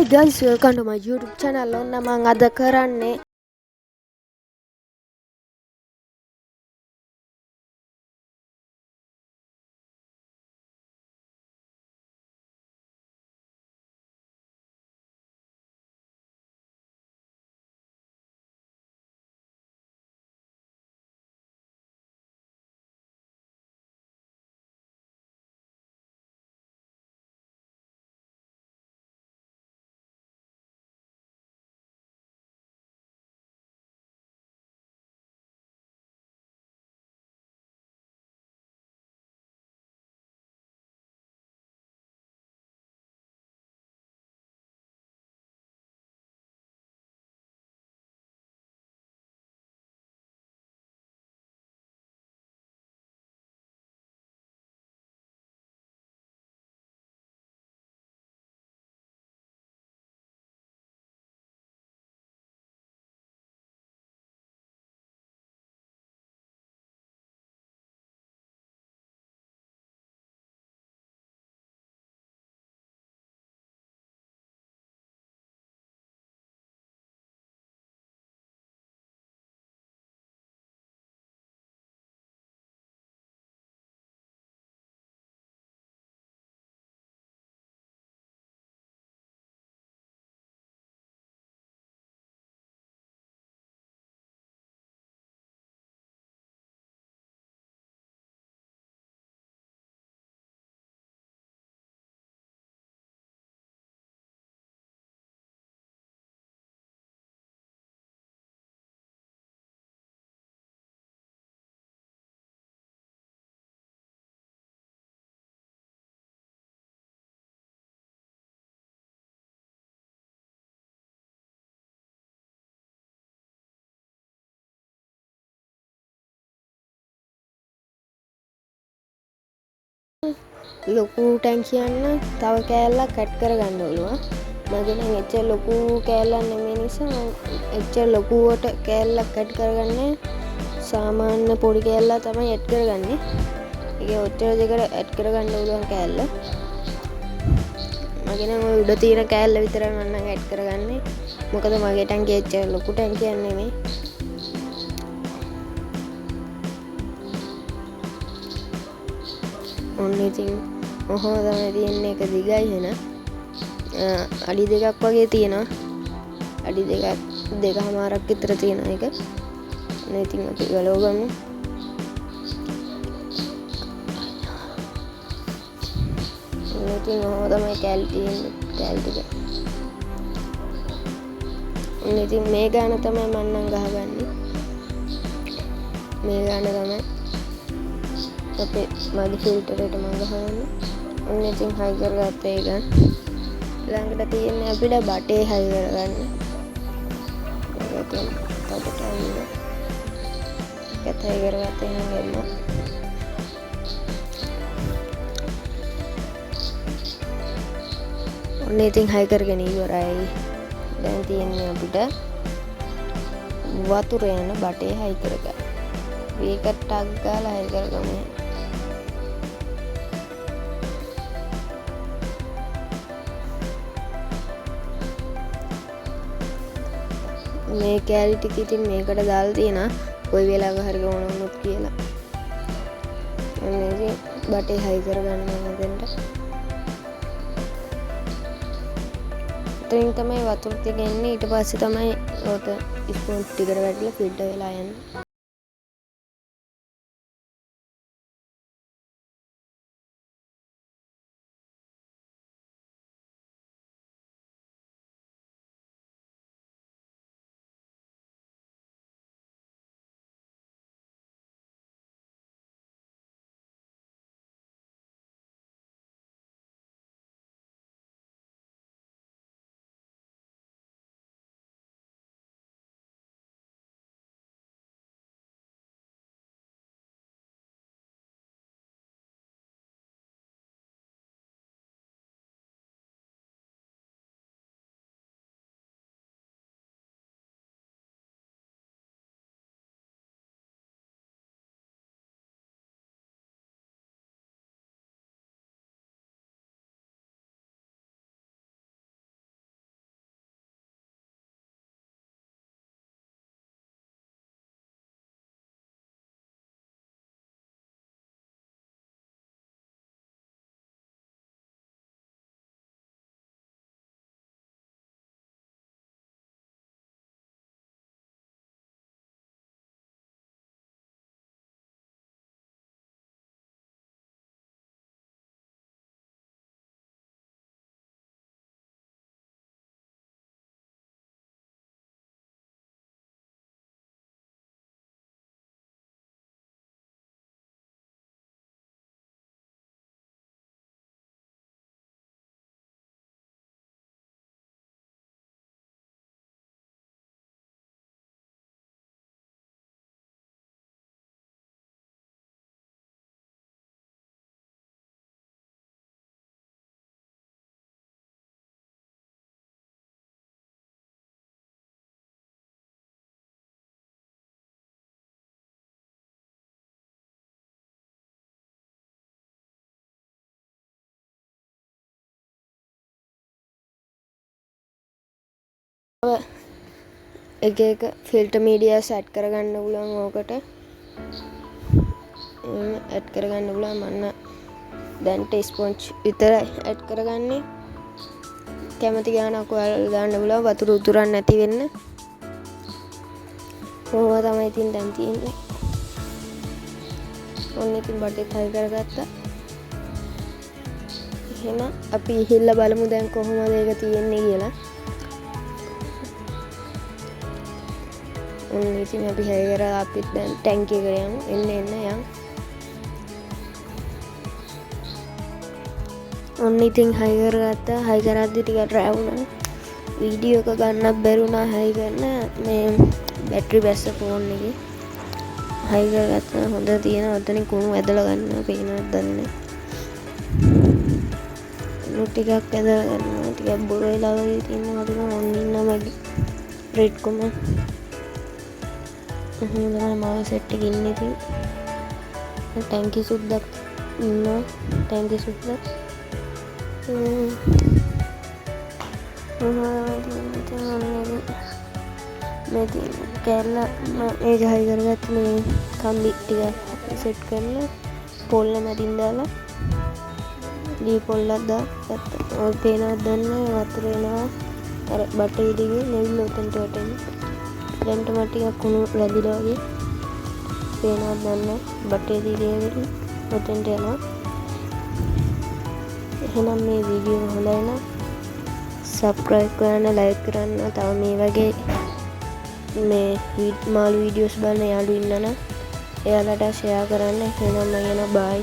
Hi guys, welcome to my YouTube channel. ඔන්න මම අද කරන්නේ ලොකු ටැංකියන්න තව කෑල්ලක් ඇඩ් කරගන්න ඕනවා. මගේ නම් එච්චර ලොකු කෑල්ලක් නෙමෙයි නිසා එච්චර ලොකුවට කෑල්ලක් ඇඩ් කරගන්නේ සාමාන්‍ය පොඩි කෑල්ලක් තමයි ඇඩ් කරගන්නේ. ඒකේ ඔච්චර දෙකට ඇඩ් කරගන්න ඕන කෑල්ල. මගේ නම් ඔය උඩ තියෙන කෑල්ල විතරයි මම නම් ඇඩ් කරගන්නේ. මොකද මගේ ටැංකිය එච්චර ලොකු ටැංකියක් නෙමෙයි. ඔන්න ඉතින් ඔහොම තමයි තියෙන්නේ. එක දිගයි එන අඩි දෙකක් වගේ තියෙනවා. අඩි දෙකමාරක් විතර තියෙන එක. ඔන්න ඉතින් අපි ගලව ගමු. ඔන්න ඉතින් ඔහොම තමයි කෑලි තියෙන්නේ. කෑලි ටික. ඔන්න ඉතින් මේ ගාන තමයි මම නම් ගහගන්නේ. මේ ගාන තමයි අපේ මගේ ෆිල්ටරේට මම ගහන්නේ. ඔන්න ඉතින් හයි කරගත්ත එක. ළඟට තියෙන්නේ අපිට බටේ හයි කරගන්න. ඒකෙන් තවට අන්න එකත් හයි කරගත්ත එහෙනම් ඔන්න ඉතින් හයි කරගෙන ඉවරයි. දැන් තියෙන්නේ අපිට වතුර යන බටේ හයි කරගන්න. මේක ටක් ගාලා හයි කරගමු. මේ කෑලි ටික ඉතින් මේකට දාලා තියෙනවා කොයි වෙලාවක හරි ඕන වුණොත් කියලා. ඔන්න ඉතින් බටේ හයි කරගන්න ඕන දෙන්න. එතනින් තමයි වතුර ටික එන්නේ. ඊට පස්සේ තමයි ඔත ස්පූන් ටිකට වැටිලා ෆිල්ටර් වෙලා යන්නේ. එක එක ෆිල්ටර් මීඩියා සෙට් කරගන්න පුළුවන් ඕකට ඇඩ් කරගන්න පුළුවන්. මන්න දැන්ට ස්පොන්ජ් විතරයි ඇඩ් කරගන්නේ. කැමති ගානක් ඔයාලා දාන්න පුළුවන් වතුර උතුරන්නේ නැති වෙන්න. ඕවා තමයි ඉතින් දැන් තියෙන්නේ. ඔන්න ඉතින් බටෙත් හයි කරගත්තා. එහෙනම් අපි ඉහිල්ලා බලමු දැන් කොහොමද ඒක තියෙන්නේ කියලා. ඔන්න ඉතින් අපි හයි කරලා අපිත් දැන් ටැංකිය එකට යමු. එන්න යන්. ඔන්න ඉතින් හයි කරගත්තා. හයි කරද්දි ටිකක් ඩ්‍රැව් වුණා. වීඩියෝ එක ගන්නත් බැරුණා හයි කරන මේ බැටරි බැස්ස ෆෝන් එකේ. හයි කරගත්තා. හොඳ තියෙනවා. ඔතනින් කුණු ඇදලා ගන්නවා. පේනවද දන්නේ නැහැ. ටිකක් ඇදලා ගන්නවා. ටිකක් බොර වෙලා වගේ තියෙනවා. මම ඔන්න ඉන්නවා මගේ රෙඩ් කොම. එහෙනම් මාව සෙට් එකේ ඉන්නේ ඉතින්. ටැංකි සුද්දක් ඉන්නවා. ටැංකි සුද්දක්. මේ කැල්ල ඒ හයි කරගත්ත මේ කම්බි ටික සෙට් කරලා පොල්ල මැදින් දාලා දී පොල්ලක් දාගත්තා. ඔය පේනවද දන්නේ වතුර එනවා අර බටේ දිගේ නෙවිල උතන්ට වැටෙන්නේ. දැන්ට මට ටිකක් කුණු වැදිලා වගේ පේනවද දන්නේ බටේ දිගේ උතන්ට යනවා. එහෙනම් මේ වීඩියෝ හොඳයි නම් සබ්ස්ක්‍රයිබ් කරන්න, ලයික් කරන්න. තව මේ වගේ මේ මාළු වීඩියෝස් බලන යාළුවෝ ඉන්නනම් එයාලට ෂෙයා කරන්න. එහෙනම් මම යනවා බයි.